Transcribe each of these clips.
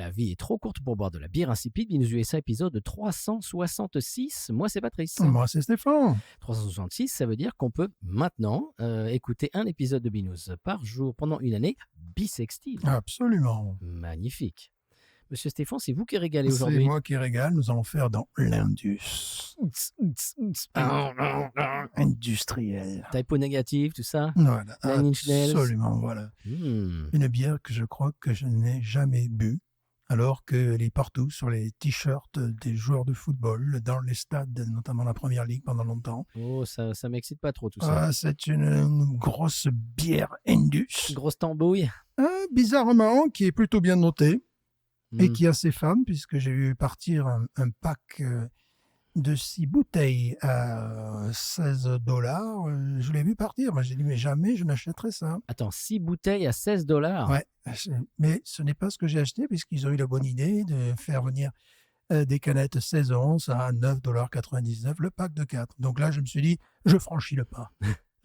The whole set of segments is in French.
La vie est trop courte pour boire de la bière insipide. Binous USA épisode 366. Moi, c'est Patrice. Moi, c'est Stéphane. 366, ça veut dire qu'on peut maintenant écouter un épisode de Binous par jour pendant une année bissextile. Absolument. Magnifique. Monsieur Stéphane, c'est vous qui régalez aujourd'hui. C'est moi qui régale. Nous allons faire dans l'Indus. Industriel. Typo négatif, tout ça. Voilà. Nine Inch Nails. Absolument, voilà. Une bière que je crois que je n'ai jamais bu, alors qu'elle est partout sur les t-shirts des joueurs de football, dans les stades, notamment la Première Ligue pendant longtemps. Oh, ça m'excite pas trop tout ça. C'est une grosse bière Indus. Grosse tambouille. Bizarrement, qui est plutôt bien notée. Et qui a ses femmes, puisque j'ai vu partir un pack de 6 bouteilles à $16. Je l'ai vu partir. Moi, j'ai dit, mais jamais je n'achèterai ça. Attends, 6 bouteilles à $16 ? Ouais, mais ce n'est pas ce que j'ai acheté, puisqu'ils ont eu la bonne idée de faire venir des canettes 16 onces à $9,99, le pack de 4. Donc là, je me suis dit, je franchis le pas.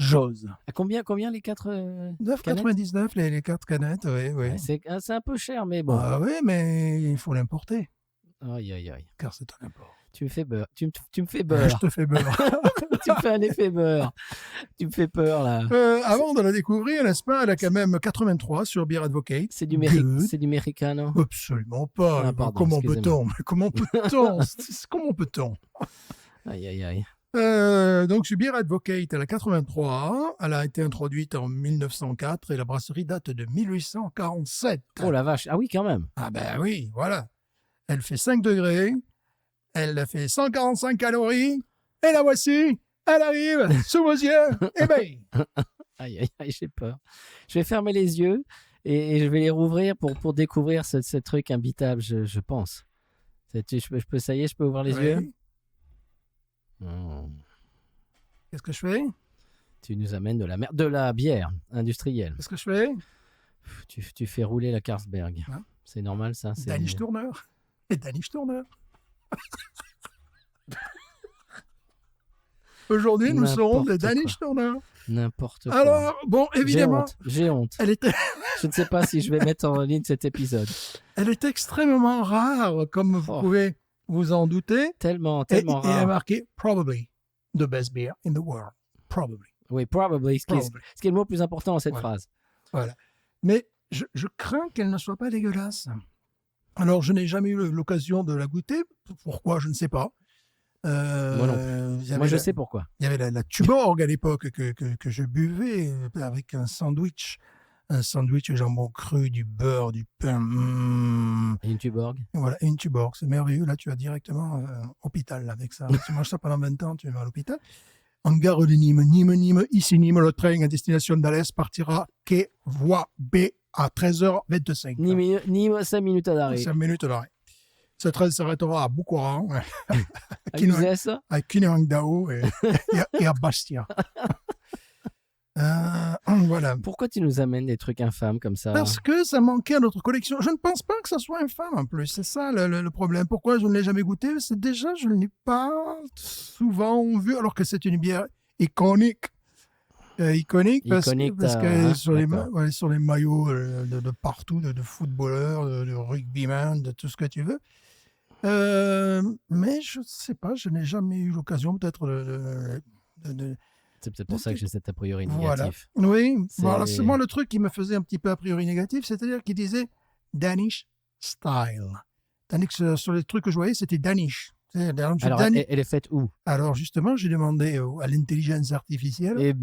J'ose. À combien les 4 $9,99 les 4 canettes, oui. Ouais, c'est un peu cher, mais bon. Ah oui, mais il faut l'importer. Aïe, aïe, aïe. Car c'est un import. Tu me fais beurre. Tu me fais beurre. Je te fais beurre. Tu me fais un effet beurre. Tu me fais peur, là. Avant de la découvrir, n'est-ce pas, elle a quand même 83 sur Beer Advocate. C'est du Mericano. Absolument pas. Ah, pardon, Comment peut-on Comment peut-on Aïe, aïe, aïe. Donc, sur Beer Advocate, elle a 83. Elle a été introduite en 1904 et la brasserie date de 1847. Oh la vache. Ah oui, quand même. Ah ben oui, voilà. Elle fait 5 degrés. Elle fait 145 calories. Et la voici. Elle arrive sous vos yeux. Et ben. Aïe, aïe, aïe, j'ai peur. Je vais fermer les yeux et je vais les rouvrir pour découvrir ce truc imbitable, je pense. Je peux ouvrir les yeux. Qu'est-ce que je fais? Tu nous amènes de la bière industrielle. Qu'est-ce que je fais? Tu fais rouler la Carlsberg. Hein? C'est normal, ça. Danish Turner. Et Danish Turner. Aujourd'hui, nous serons des Danish Turner. N'importe quoi. Alors, bon, évidemment... J'ai honte. Je ne sais pas si je vais mettre en ligne cet épisode. Elle est extrêmement rare, comme vous pouvez vous en douter. Tellement et rare. Et elle a marqué « Probably the best beer in the world ». Probably. Oui, probably, ce qui est le mot plus important dans cette phrase. Voilà. Mais je crains qu'elle ne soit pas dégueulasse. Alors, je n'ai jamais eu l'occasion de la goûter. Pourquoi? Je ne sais pas. Moi non plus. Moi, je sais pourquoi. Il y avait la Tuborg à l'époque que je buvais avec un sandwich au jambon cru, du beurre, du pain. Et une Tuborg. Voilà, une Tuborg. C'est merveilleux. Là, tu vas directement hôpital avec ça. Tu manges ça pendant 20 ans, tu vas à l'hôpital. En gare de Nîmes, ici Nîmes, le train à destination d'Alès partira quai voie B à 13h25. Nîmes, 5 minutes d'arrêt. 5 minutes d'arrêt. Ce train s'arrêtera à Boucoran, à Kuningdao et à Bastia. Voilà. Pourquoi tu nous amènes des trucs infâmes comme ça? Parce que ça manquait à notre collection. Je ne pense pas que ça soit infâme en plus. C'est ça le problème. Pourquoi je ne l'ai jamais goûté? C'est déjà, je ne l'ai pas souvent vu, alors que c'est une bière iconique. Parce que sur les maillots de partout, de footballeurs, de rugbyman, de tout ce que tu veux. Mais je ne sais pas, je n'ai jamais eu l'occasion peut-être de C'est peut-être pour ça que j'ai cet a priori négatif. Voilà. Oui, voilà, c'est moi le truc qui me faisait un petit peu a priori négatif, c'est-à-dire qu'il disait Danish style. Tandis que sur les trucs que je voyais, c'était Danish. Alors, elle est faite où? Alors, justement, j'ai demandé à l'intelligence artificielle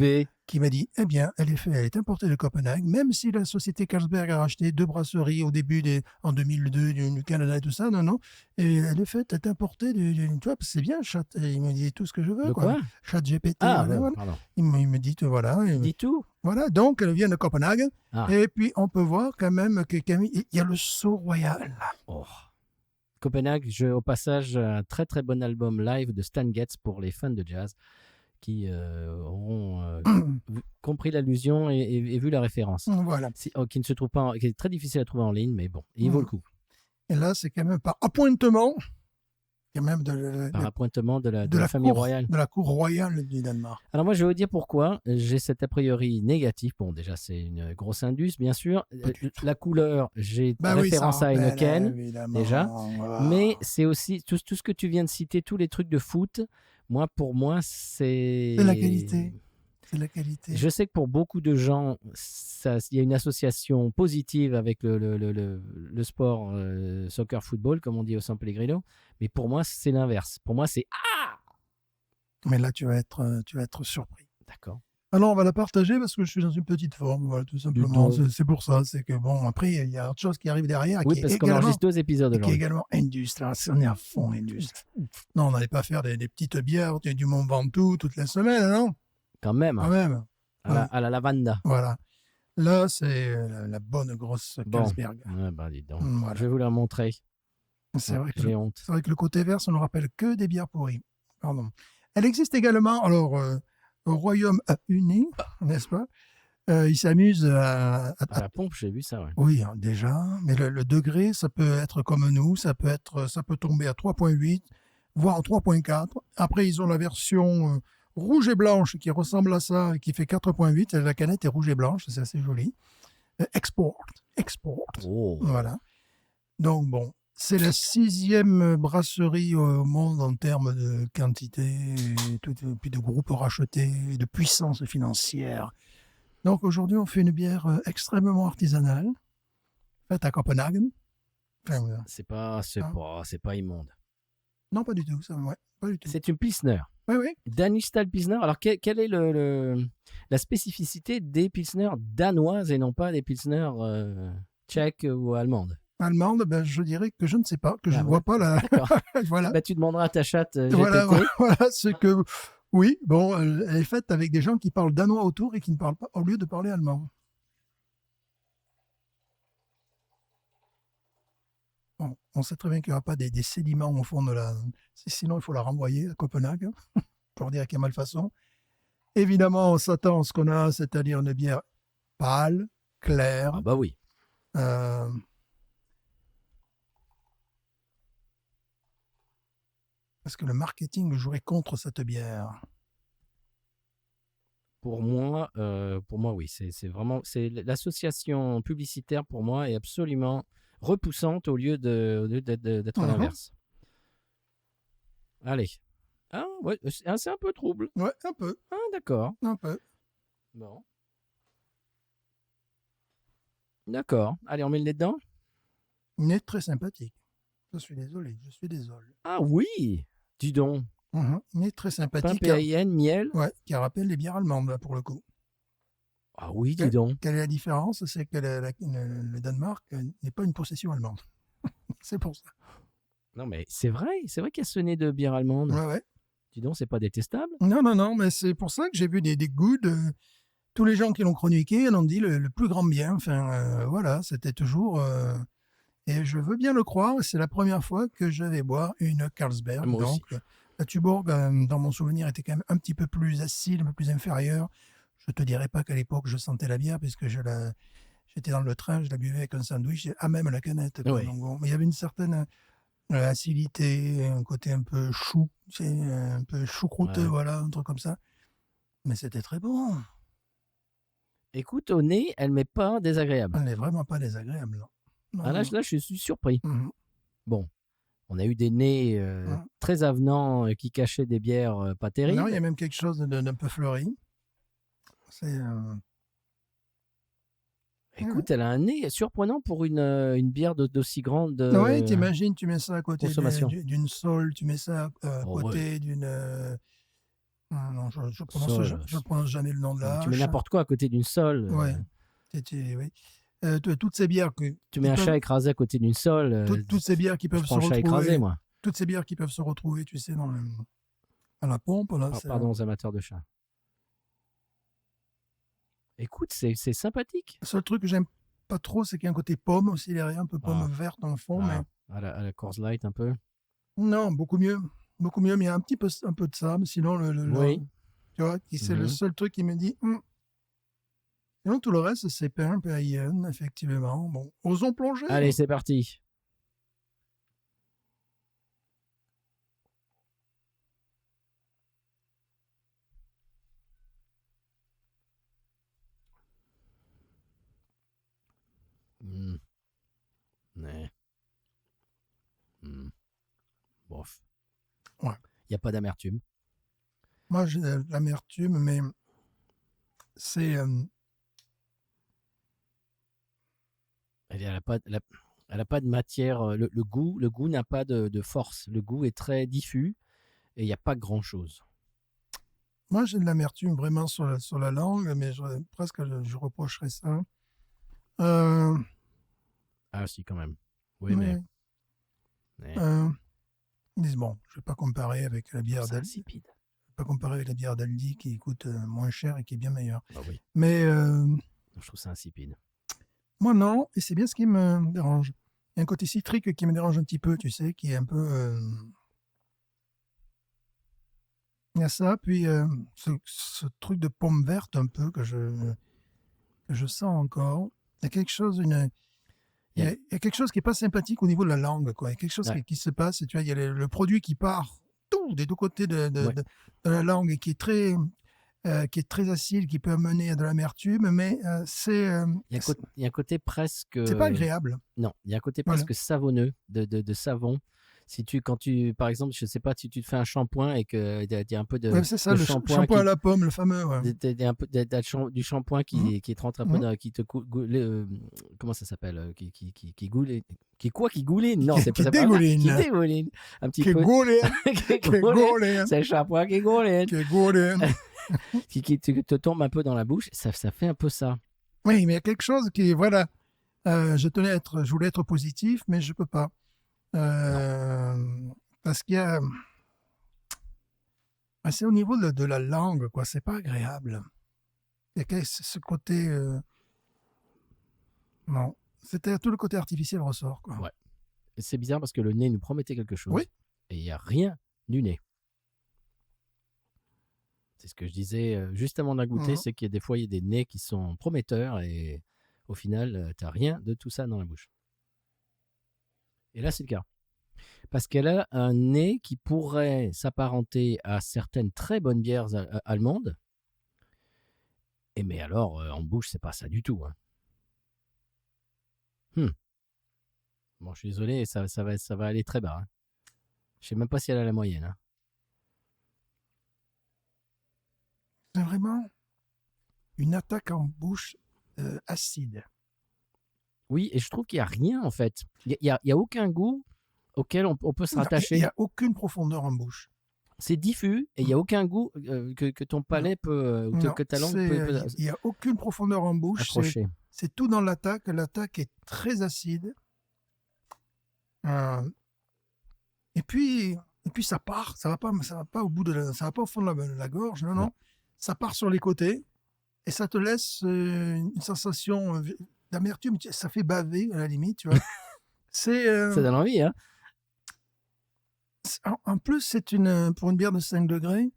qui m'a dit, eh bien, elle est importée de Copenhague, même si la société Carlsberg a racheté 2 brasseries au début, en 2002, du Canada et tout ça, non. Et elle est importée tu vois, c'est bien, Chat. Il me dit tout ce que je veux. Quoi? Chat GPT. Pardon. Il me dit, voilà. Il dit tout. Voilà, donc elle vient de Copenhague. Et puis, on peut voir quand même qu'il y a le Sceau Royal. Oh. Copenhague, au passage, un très très bon album live de Stan Getz pour les fans de jazz qui auront compris l'allusion et vu la référence. Voilà. Qui ne se trouve pas, qui est très difficile à trouver en ligne, mais bon, il vaut le coup. Et là, c'est quand même par appointement quand même Par appointement de de la la famille cour, royale. de la cour royale du Danemark. Alors moi, je vais vous dire pourquoi j'ai cet a priori négatif. Bon, déjà, c'est une grosse indus, bien sûr. Pas du tout. La couleur, j'ai Ben oui, ça référence à rappelle, Heineken, évidemment. déjà. Ah. Mais c'est aussi tout ce que tu viens de citer, tous les trucs de foot. Pour moi, C'est la qualité. C'est la qualité. Je sais que pour beaucoup de gens, il y a une association positive avec le sport soccer-football, comme on dit au San Pellegrino. Mais pour moi, c'est l'inverse. Pour moi, c'est Mais là, tu vas être surpris. d'accord. Alors, on va la partager parce que je suis dans une petite forme, voilà, tout simplement. temps. C'est pour ça. C'est que, bon, après, il y a autre chose qui arrive derrière Oui, qui parce est qu'on également, enregistre 2 épisodes qui est aujourd'hui. également Indus. Là, on est à fond Indus. Non, on n'allait pas faire des petites bières du Mont Ventoux toutes les semaines, non? Quand même, Quand même. à la lavanda. Voilà. Là, c'est la bonne grosse Bon. Carlsberg. Ouais, bah, dis donc. Voilà. Je vais vous la montrer. C'est vrai que J'ai honte. C'est vrai que le côté vert, ça ne nous rappelle que des bières pourries. Pardon. Elle existe également, alors, au Royaume-Uni, n'est-ce pas? Ils s'amusent À la pompe, j'ai vu ça, ouais. Oui, hein, déjà, mais le degré, ça peut être comme nous, ça peut tomber à 3,8, voire 3,4. Après, ils ont la version rouge et blanche qui ressemble à ça, et qui fait 4,8. La canette est rouge et blanche, c'est assez joli. Export. Oh. Voilà. Donc, bon, c'est la 6e brasserie au monde en termes de quantité, et puis de groupes rachetés, et de puissance financière. Donc, aujourd'hui, on fait une bière extrêmement artisanale, faite à Copenhague. Enfin, C'est pas immonde. non, pas du tout. Ça, ouais, pas du tout. C'est une Pilsner. Oui, oui. Danish Style Pilsner. Alors, quelle est la spécificité des Pilsner danoises et non pas des Pilsner tchèques ou allemandes? Allemande, ben, je dirais que je ne sais pas, que je ne ouais. vois pas la. D'accord. Voilà. Bah, tu demanderas à ta chatte GTT. Voilà, c'est que. Oui, bon, elle est faite avec des gens qui parlent danois autour et qui ne parlent pas, au lieu de parler allemand. Bon, on sait très bien qu'il n'y aura pas des sédiments au fond de la. Sinon, il faut la renvoyer à Copenhague, pour dire qu'il y a malfaçon. Évidemment, on s'attend à ce qu'on a, c'est-à-dire une bière pâle, claire. Ah, bah oui. Est-ce que le marketing jouerait contre cette bière? Pour moi, oui. C'est vraiment. L'association publicitaire, pour moi, est absolument repoussante au lieu d'être à l'inverse. Allez. Ah, ouais, c'est un peu trouble. Ouais, un peu. Ah, d'accord. Un peu. Bon. D'accord. Allez, on met le nez dedans. Une nez très sympathique. Je suis désolé. Ah oui, dis donc. Une nez très sympathique. Pain PAIN, miel. Ouais, qui rappelle les bières allemandes, là, pour le coup. Ah oui, dis donc. Quelle est la différence? C'est que le Danemark n'est pas une possession allemande. C'est pour ça. Non, mais c'est vrai qu'il y a ce nez de bière allemande. Ouais. Dis donc, c'est pas détestable. Non, mais c'est pour ça que j'ai vu des goûts de... Tous les gens qui l'ont chroniqué en ont dit le plus grand bien. Enfin, voilà, c'était toujours... Et je veux bien le croire, c'est la première fois que je vais boire une Carlsberg. Moi donc, aussi. La Tuborg, dans mon souvenir, était quand même un petit peu plus acide, un peu plus inférieure. Je te dirais pas qu'à l'époque, je sentais la bière, puisque j'étais dans le train, je la buvais avec un sandwich, à même la canette. Oui. Donc, bon, mais il y avait une certaine acidité, un côté un peu chou, un peu choucrouteux, Ouais. voilà, un truc comme ça. Mais c'était très bon. Écoute, au nez, elle m'est pas désagréable. Elle n'est vraiment pas désagréable. Non. Là, je suis surpris. Mhm. Bon, on a eu des nez très avenants qui cachaient des bières pas terribles. Non, il y a même quelque chose d'un peu fleuri. C'est... Écoute, elle a un nez surprenant pour une bière d'aussi grande Oui, t'imagines, tu mets ça à côté consommation. d'une Sol, tu mets ça à côté ouais. d'une... non, je Sol. prononce jamais le nom de la Tu mets hache. n'importe quoi à côté d'une Sol. Ouais. Oui. Toutes ces bières Tu mets un chat écrasé à côté d'une Sol. toutes ces bières qui peuvent je se prends le chat écrasé, retrouver. moi. Toutes ces bières qui peuvent se retrouver, tu sais, à la pompe. Là, Pardon aux amateurs de chats. Écoute, c'est sympathique. Le seul truc que j'aime pas trop, c'est qu'il y a un côté pomme aussi derrière, un peu pomme verte en fond. Mais... À la Coors Light un peu. Non, beaucoup mieux. Beaucoup mieux, mais il y a un peu de ça. Mais sinon, oui. Tu vois, c'est le seul truc qui me dit... Sinon, tout le reste, c'est pain, effectivement. Bon, osons plonger. Allez, c'est parti. Ouais. Il n'y a pas d'amertume. Moi, j'ai de l'amertume, mais c'est... Elle n'a pas, elle a pas de matière. Le goût n'a pas de force. Le goût est très diffus et il n'y a pas grand-chose. Moi, j'ai de l'amertume vraiment sur la langue, mais presque je reprocherais ça. Euh, Ah si, quand même. Oui, mais, mais ils disent, bon, je ne vais pas comparer avec la bière c'est d'Aldi. insipide. Pas comparer avec la bière d'Aldi qui coûte moins cher et qui est bien meilleure. Ah oui, Mais je trouve ça insipide. moi, non, et c'est bien ce qui me dérange. Il y a un côté citrique qui me dérange un petit peu, tu sais, qui est un peu... Il y a ça, puis ce truc de pomme verte un peu que je sens encore. Il y a quelque chose, il y a quelque chose qui n'est pas sympathique au niveau de la langue, quoi. Il y a quelque chose Ouais. qui se passe, tu vois, il y a le produit qui part tout des deux côtés de la langue et qui est très acide, qui peut amener à de l'amertume, mais Il y a un côté presque. c'est pas agréable. Non, il y a un côté Voilà. presque savonneux de savon. Quand tu, par exemple, je sais pas, si tu te fais un shampoing et que il y a un peu Ouais, c'est ça, de le shampoing shampoing à la pomme, le fameux. Ouais. du shampoing Mhm. qui te rentre un peu Mhm. qui te comment ça s'appelle qui gouline qui gouline non c'est pas Qui ça dégouline. qui dégouline un petit Qui peu gouline. qui Qui gouline. gouline. C'est le shampoing qui gouline Qui gouline. qui te tombe un peu dans la bouche, ça fait un peu ça. Oui, mais il y a quelque chose qui, voilà, je voulais être positif, mais je peux pas. Parce qu'il y a, c'est au niveau de la langue, quoi. C'est pas agréable. Il y a ce côté, non. C'était tout le côté artificiel ressort, quoi. Ouais. Et c'est bizarre parce que le nez nous promettait quelque chose Oui. et il y a rien du nez. C'est ce que je disais juste avant de la goûter, Mhm. c'est qu'il y a des fois il y a des nez qui sont prometteurs et au final t'as rien de tout ça dans la bouche. Et là c'est le cas. Parce qu'elle a un nez qui pourrait s'apparenter à certaines très bonnes bières allemandes. Et mais alors, en bouche, c'est pas ça du tout. Hein. Bon, je suis désolé, ça va aller très bas. Hein. Je sais même pas si elle a la moyenne. Hein. C'est vraiment une attaque en bouche acide. Oui, et je trouve qu'il n'y a rien en fait. Il y a aucun goût auquel on peut se Non, rattacher. il n'y a aucune profondeur en bouche. C'est diffus et il n'y a aucun goût que ton palais peut, ou Non, que ta langue peut il n'y a aucune profondeur en bouche. accrocher. C'est tout dans l'attaque. L'attaque est très acide. Et puis ça part. Ça va pas au bout ça va pas au fond de la gorge. Non, non. Ça part sur les côtés et ça te laisse une sensation d'amertume. Ça fait baver à la limite, tu vois. Ça donne envie, hein. En plus, pour une bière de 5 degrés,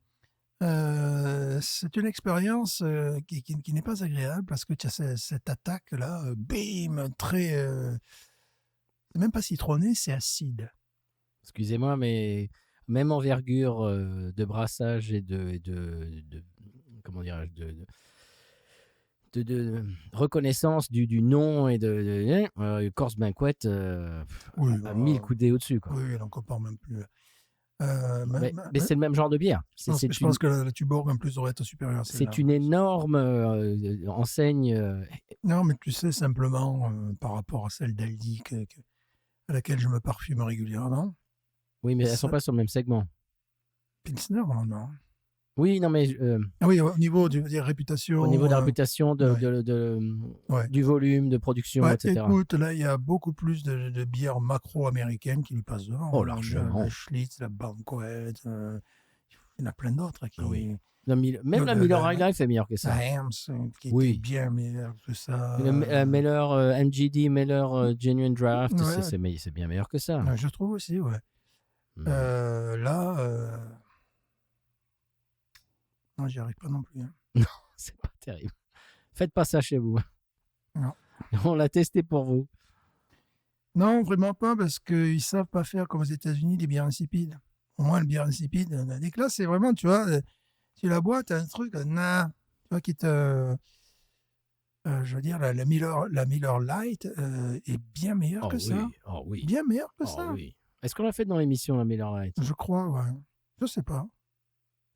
c'est une expérience qui n'est pas agréable parce que tu as cette attaque-là, bim, très... c'est même pas citronné, c'est acide. Excusez-moi, mais même envergure de brassage et comment dirais-je, de reconnaissance du nom et Corse Banquet Oui, a 1000 coudées au-dessus. Quoi. Oui, on n'en compare même plus. Mais c'est le même genre de bière. Je pense que la Tuborg, en plus, aurait été supérieure à celle-là. C'est une énorme enseigne. Non, mais tu sais, simplement, par rapport à celle d'Aldi, à laquelle je me parfume régulièrement. Oui, mais elles ne sont pas sur le même segment. Pilsner, non. Oui, non, mais. Ah oui, au niveau de réputation. Au niveau de la réputation, ouais. du volume, de production, ouais, etc. Écoute, là, il y a beaucoup plus de bières macro-américaines qui lui passent devant. Oh, largement. La Schlitz, la Banquet, il y en a plein d'autres. Qui... Oui. Même la Miller High Life est meilleure que ça. La Hams, qui est bien meilleure que ça. La Miller MGD, Miller Genuine Draft, c'est bien meilleur que ça. Ouais, je trouve aussi, ouais. Là... Non, j'y arrive pas non plus. Hein. Non, c'est pas terrible. Faites pas ça chez vous. Non. On l'a testé pour vous. Non, vraiment pas, parce qu'ils savent pas faire comme aux États-Unis des bières insipides. Au moins, le bière insipide, dès que là, c'est vraiment, tu vois, tu la bois, t'as un truc, tu vois, qui te... je veux dire, la Miller Lite est bien meilleure que ça. Oh oui. Bien meilleure que ça. Oui. Est-ce qu'on l'a fait dans l'émission, la Miller Lite ? Je crois, ouais. Je sais pas.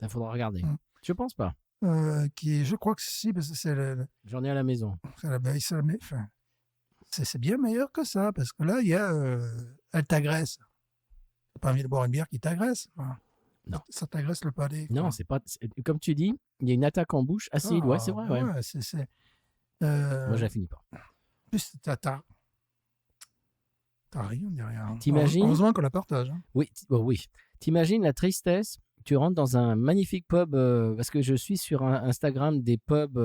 Il faudra regarder. Mm. Je pense pas. Je crois que si, parce que J'en ai à la maison. enfin, c'est bien meilleur que ça, parce que là, il y a elle t'agresse. T'as pas envie de boire une bière qui t'agresse. Enfin, Non. Ça t'agresse le palais. Non, quoi. c'est pas. Comme tu dis, il y a une attaque en bouche acide. Ouais, c'est vrai. Ouais. Ouais, Moi, je la finis pas. En plus, t'as rien derrière. T'imagines? Heureusement qu'on la partage. Hein. Oui, oui. T'imagines la tristesse? Tu rentres dans un magnifique pub, parce que je suis sur Instagram des pubs,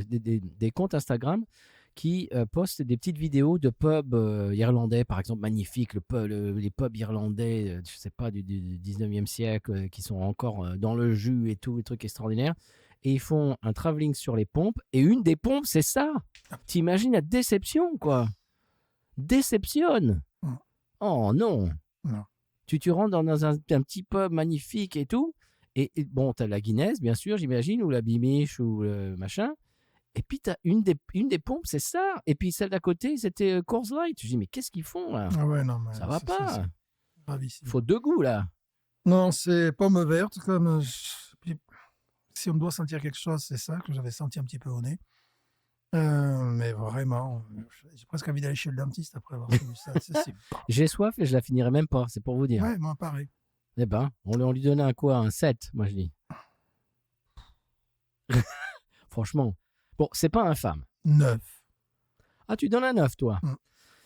des comptes Instagram qui postent des petites vidéos de pubs irlandais, par exemple, magnifiques, les pubs irlandais, je sais pas, du 19e siècle, qui sont encore dans le jus et tout, des trucs extraordinaires. Et ils font un travelling sur les pompes. Et une des pompes, c'est ça. T'imagines la déception, quoi. Déceptionne. Oh non. Non. Tu rentres dans un petit pub magnifique et tout. Et bon, t'as la Guinness, bien sûr, j'imagine, ou la Bimiche, ou le machin. Et puis, t'as une des pompes, c'est ça. Et puis, celle d'à côté, c'était Coors Light. Je dis, mais qu'est-ce qu'ils font, là? Ah ouais, non, mais Ça va pas. C'est gravissime. Il faut deux goûts, là. Non, c'est pomme verte. Comme, puis, si on doit sentir quelque chose, c'est ça que j'avais senti un petit peu au nez. Mais vraiment, j'ai presque envie d'aller chez le dentiste après avoir vu ça. C'est J'ai soif et je la finirai même pas, c'est pour vous dire. Ouais, moi pareil. Eh ben, on lui donnait un quoi? Un 7, moi je dis. Franchement. Bon, c'est pas infâme. 9. Ah, tu donnes un 9, toi?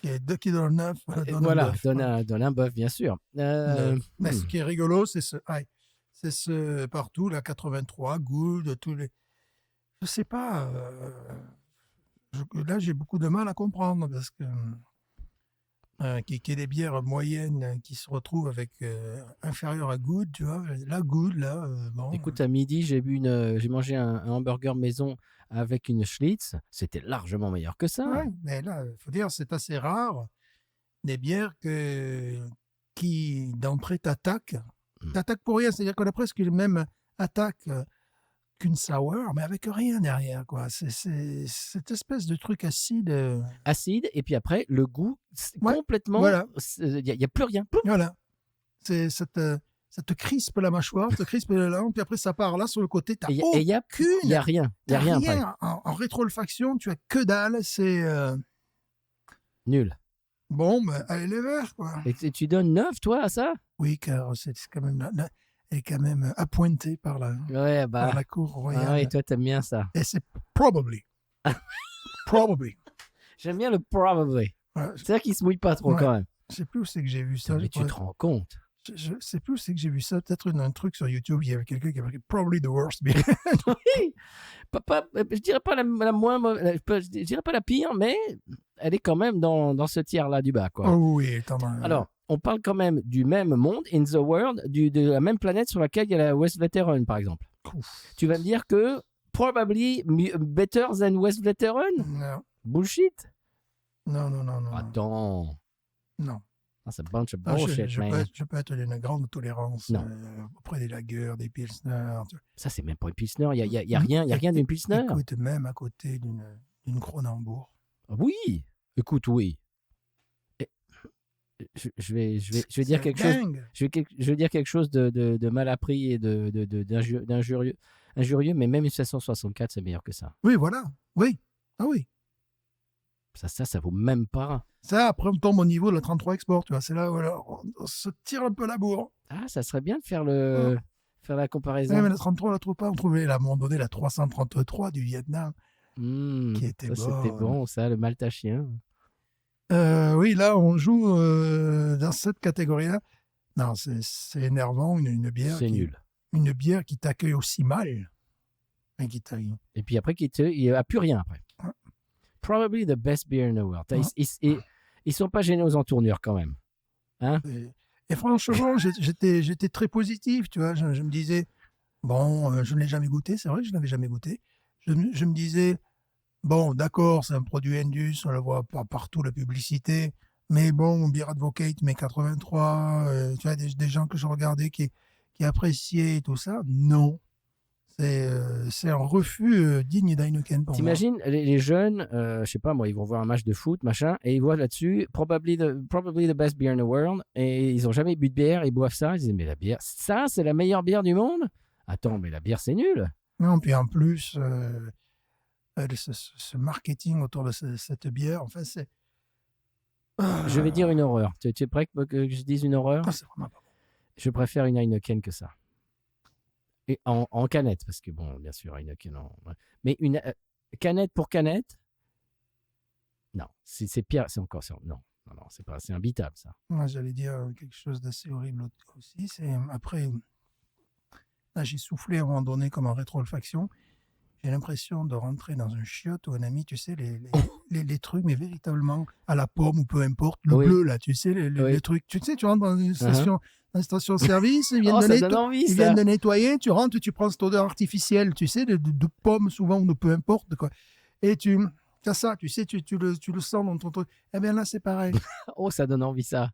Et dès qu'il donne 9, voilà, un donne un bœuf, bien sûr. Mais ce qui est rigolo, c'est ce partout, la 83, Good, tous les... Je sais pas... là, j'ai beaucoup de mal à comprendre parce que qu'il y ait des bières moyennes qui se retrouvent avec inférieures à Good, tu vois. La Good, là, bon... Écoute, à midi, j'ai mangé un hamburger maison avec une Schlitz. C'était largement meilleur que ça. Ouais, mais là, il faut dire, c'est assez rare, des bières qui d'entrée t'attaquent. T'attaquent pour rien, c'est-à-dire qu'on a presque la même attaque qu'une sour, mais avec rien derrière, quoi. C'est cette espèce de truc acide. Acide, et puis après, le goût, complètement... Voilà. Il n'y a plus rien. Voilà. Ça te crispe la mâchoire, ça te crispe la langue, puis après ça part là sur le côté. Et il n'y a rien. Il n'y a rien après. En rétro-olfaction, tu as que dalle, c'est... Nul. Bon, ben, allez les verts, quoi. Et tu donnes 9, toi, à ça? Oui, car c'est quand même... Elle est quand même appointée par la cour royale. Ah oui, toi, t'aimes bien ça. Et c'est probably. Probably. J'aime bien le probably. Ouais, C'est-à-dire qu'il se mouille pas trop quand même. Je sais plus où c'est que j'ai vu ça. Mais tu te rends compte? Je sais plus où c'est que j'ai vu ça. Peut-être un truc sur YouTube. Il y avait quelqu'un qui avait marqué probably the worst beer. Oui. Je dirais pas la moins mauvaise, je dirais pas la pire, mais elle est quand même dans ce tiers-là du bas, quoi. Oh oui, Alors, on parle quand même du même monde, in the world, de la même planète sur laquelle il y a la Westvleteren, par exemple. Ouf. Tu vas me dire que probably better than Westvleteren? Non. Bullshit. Non. Attends. Non. That's a bunch of bullshit, man. Je peux être d'une grande tolérance auprès des lagers, des pilsners. Ça, c'est même pas une pilsner. Il y a rien d'une pilsner. Écoute, même à côté d'une Kronenbourg. Oui. Écoute, oui. Je vais dire quelque chose. Je vais dire quelque chose de mal appris et d'injurieux, mais même une 764, c'est meilleur que ça. Oui, voilà. Oui. Ah oui. Ça vaut même pas. Ça, après, on tombe au niveau de la 33 Export, tu vois. C'est là où on se tire un peu la bourre. Ah, ça serait bien de faire la comparaison. Ouais, mais la 33, on la trouve pas. On trouvait, à un moment donné, la 333 du Vietnam, qui était bonne. C'était bon, ça, le maltachien. Oui, là, on joue dans cette catégorie-là. Non, c'est énervant, une bière. C'est nul. Une bière qui t'accueille aussi mal. Et puis après, il n'y a plus rien après. Ouais. Probably the best beer in the world. Ils sont pas gênés aux entournures quand même. Hein? Et franchement, j'étais très positif, tu vois. Je me disais, bon, je ne l'ai jamais goûté, c'est vrai que je ne l'avais jamais goûté. Je me disais, bon, d'accord, c'est un produit Indus, on le voit pas partout, la publicité, mais bon, Beer Advocate, mai 83, tu vois, des gens que je regardais qui appréciaient et tout ça, non. C'est un refus digne d'Heineken pour moi. T'imagines, les jeunes, je sais pas moi, ils vont voir un match de foot, machin, et ils voient là-dessus probably the best beer in the world, et ils ont jamais bu de bière, ils boivent ça, ils disent mais la bière, ça c'est la meilleure bière du monde? Attends, mais la bière c'est nul. Non, puis en plus, ce marketing autour de cette bière, enfin, c'est... Je vais dire une horreur. Tu es prêt que je dise une horreur? Ah, c'est vraiment pas bon. Je préfère une Heineken que ça. Et en canette, parce que bon, bien sûr, Heineken ouais. Mais une canette pour canette, non, c'est pire, c'est encore ça. Non, c'est imbitable ça. Moi, j'allais dire quelque chose d'assez horrible aussi. C'est après, là, j'ai soufflé à un moment donné comme en rétro-olfaction. J'ai l'impression de rentrer dans un chiotte ou un ami, tu sais, les trucs, mais véritablement à la pomme ou peu importe, le Oui. bleu là, tu sais, les trucs. Tu sais, tu rentres dans une station-service, ils viennent, ça donne envie, ils ça. viennent de nettoyer, tu rentres, tu prends cette odeur artificielle, tu sais, de pommes souvent ou de peu importe, quoi. Et tu as ça, tu sais, tu le sens dans ton truc. Eh bien là, c'est pareil. Oh, ça donne envie ça.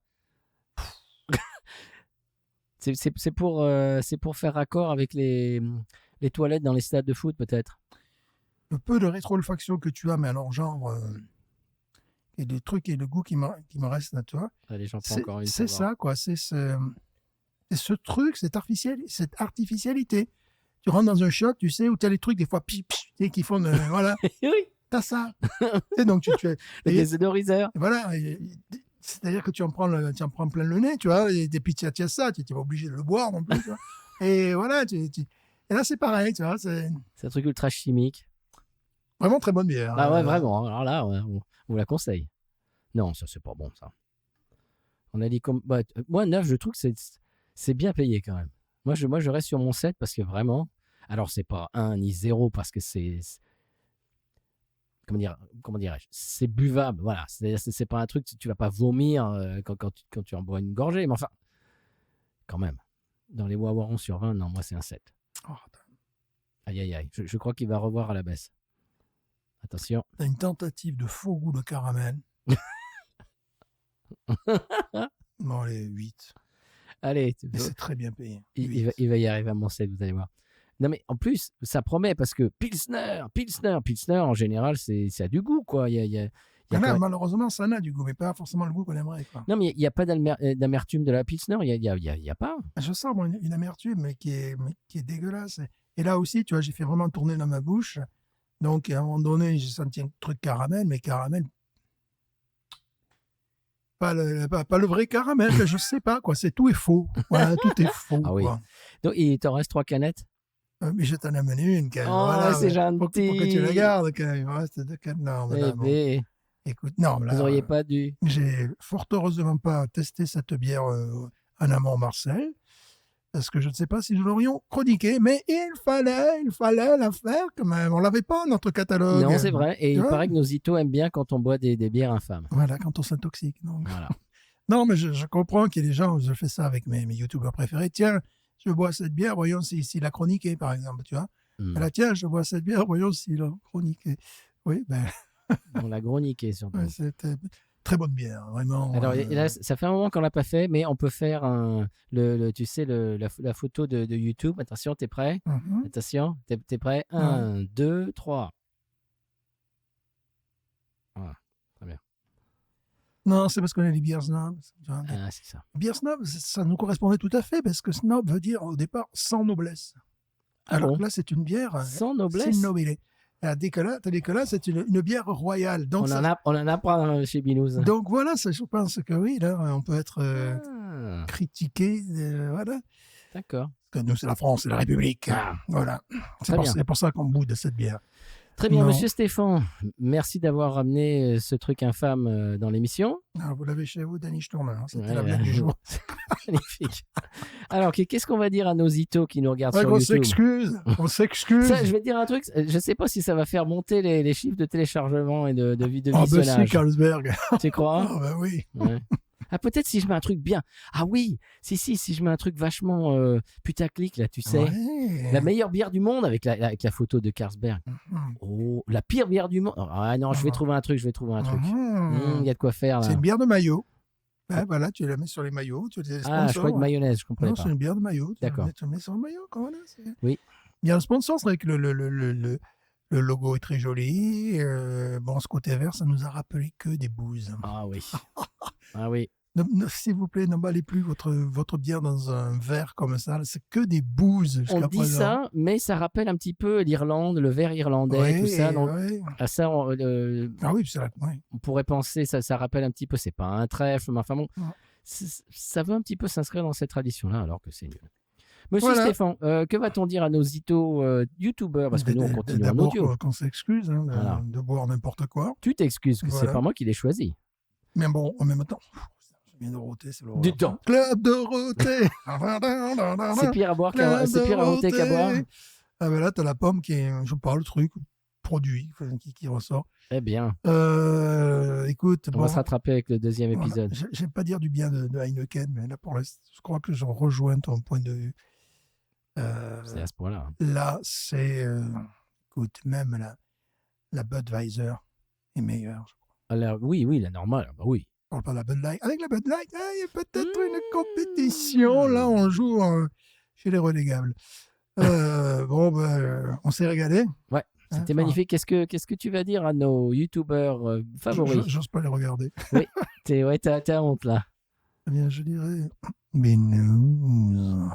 c'est pour faire raccord avec les toilettes dans les stades de foot peut-être. Le peu de rétro-olfaction que tu as, mais alors genre... et des trucs et le goût qui me reste là, tu vois. Allez, j'en prends encore une. C'est ça, quoi. C'est ce truc, cette artificialité. Tu rentres dans un shop, tu sais, où tu as les trucs, des fois, tu sais, qui font... voilà. Oui. T'as ça. Et donc, tu les odoriseurs. Voilà. C'est-à-dire que tu en prends plein le nez, tu vois. Et puis, tu as ça. Tu n'es pas obligé de le boire non plus, tu vois. Et voilà. Et là, c'est pareil, tu vois. C'est un truc ultra chimique. Vraiment très bonne bière. Ah ouais, vraiment. Alors là, ouais, on vous la conseille. Non, ça, c'est pas bon, ça. On a dit comme... moi, 9, je trouve que c'est bien payé quand même. Moi, je reste sur mon 7 parce que vraiment... Alors, c'est pas 1 ni 0 parce que c'est... Comment dirais-je? C'est buvable, voilà. C'est pas un truc, tu vas pas vomir quand tu en bois une gorgée, mais enfin... Quand même. Dans les Wawarons sur 20, non, moi, c'est un 7. Oh, aïe, aïe, aïe. Je crois qu'il va revoir à la baisse. Attention. T'as une tentative de faux goût de caramel. Non, les 8. Allez. Et c'est très bien payé. Il va y arriver à mon 7, vous allez voir. Non, mais en plus, ça promet parce que Pilsner, en général, ça a du goût, quoi. Malheureusement, ça a du goût, mais pas forcément le goût qu'on aimerait, quoi. Non, mais il n'y a pas d'amertume de la Pilsner, il y a pas. Je sens une amertume, mais qui est dégueulasse. Et là aussi, tu vois, j'ai fait vraiment tourner dans ma bouche. Donc, à un moment donné, j'ai senti un truc caramel, mais caramel... Pas le vrai caramel, je sais pas, quoi. Tout est faux. Voilà, tout est faux. Ah oui. Quoi. Donc, il t'en reste 3 canettes? Mais je t'en ai amené une, quand même. Oh, voilà, c'est gentil. Pour que tu la gardes, quand même. Il me reste 2 canettes. Non, mais là, bon. Écoute, non, là, vous n'auriez pas dû. J'ai fort heureusement pas testé cette bière en amont Marseille. Parce que je ne sais pas si nous l'aurions chroniqué, mais il fallait la faire quand même. On l'avait pas dans notre catalogue. Non, c'est vrai. Et il paraît que nos itos aiment bien quand on boit des bières infâmes. Voilà, quand on s'intoxique. Donc. Voilà. Non, mais je comprends qu'il y a des gens, je fais ça avec mes youtubeurs préférés. Tiens, je bois cette bière, voyons s'il a chroniqué, par exemple, tu vois. Là, tiens, je bois cette bière, voyons s'il a chroniqué. Oui, ben... On l'a chroniqué, surtout. Ouais, c'était très bonne bière, vraiment. Alors, là, ça fait un moment qu'on l'a pas fait, mais on peut faire tu sais, la photo de YouTube. Attention, t'es prêt? Attention, t'es prêt? 1, 2, 3. Voilà, très bien. Non, c'est parce qu'on est des bières snobs. Ah, c'est ça. Bière snob, ça nous correspondait tout à fait, parce que snob veut dire au départ sans noblesse. Alors que là, c'est une bière sans noblesse. Sin nobile. Tandis que là, c'est une bière royale. Donc on en apprend chez Binous. Donc voilà, je pense que oui, là, on peut être critiqué. Voilà. D'accord. Parce que nous, c'est la France, c'est la République. Voilà. C'est pour ça qu'on boude de cette bière. Très bien, Monsieur Stéphane, merci d'avoir ramené ce truc infâme dans l'émission. Ah, vous l'avez chez vous, Danny Sturmer. C'était la blague du jour. Magnifique. Alors, qu'est-ce qu'on va dire à nos itos qui nous regardent sur YouTube? On s'excuse. Je vais te dire un truc, je ne sais pas si ça va faire monter les chiffres de téléchargement et de visionnage. Ah, ben si, Carlsberg. Tu crois? Ah, ben oui. Ouais. Ah, peut-être si je mets un truc bien. Ah oui, si je mets un truc vachement putaclic, là, tu sais. Ouais. La meilleure bière du monde avec la photo de Carlsberg. Oh, la pire bière du monde. Ah non, je vais trouver un truc. Il y a de quoi faire, là. C'est une bière de maillot. Ben, voilà, tu la mets sur les maillots. Je crois de mayonnaise, je comprenais pas. Non, c'est une bière de maillot. D'accord. Tu la mets sur le maillot, comment là? Oui. Bien, le sponsor, c'est vrai que le logo est très joli. Bon, ce côté vert, ça nous a rappelé que des bouses. Ah oui. Ah oui. S'il vous plaît, n'emballez plus votre bière dans un verre comme ça. Là, c'est que des bouses On jusqu'à dit présent. ça, mais ça rappelle un petit peu l'Irlande, le verre irlandais, tout ça. Donc, Oui. à ça, Ah oui, c'est là. Ouais. on pourrait penser, ça rappelle un petit peu, c'est pas un trèfle, mais enfin bon, Ouais. ça veut un petit peu s'inscrire dans cette tradition-là, alors que c'est nul. Monsieur Voilà. Stéphane, que va-t-on dire à nos youtubeurs, parce que nous, on continue en D'abord, audio. qu'on s'excuse hein, Voilà. de boire n'importe quoi. Tu t'excuses, que c'est Voilà. pas moi qui l'ai choisi. Mais bon, en même temps, je viens de rôter, c'est l'horreur. Du temps. Club Dorothée. C'est pire à boire Club c'est pire à ôter qu'à boire. Dorothée. Ah ben là, t'as la pomme qui est, je parle, le truc, produit, qui ressort. Eh bien, Écoute, on bon, va se rattraper avec le deuxième voilà. épisode. J'aime pas dire du bien de Heineken, mais là, pour l'instant, je crois que je rejoins ton point de vue. C'est à ce point-là. Là, c'est, écoute, même la Budweiser est meilleure. Je Alors, oui, la normale, bah oui. parle pas de la Bud Light. Avec la Bud Light, il y a peut-être une compétition. Là, on joue chez les relégables. Bon, on s'est régalé. Ouais, c'était Enfin, magnifique. Qu'est-ce que tu vas dire à nos youtubeurs favoris? J'ose pas les regarder. T'as honte là. Eh bien, je dirais Binous.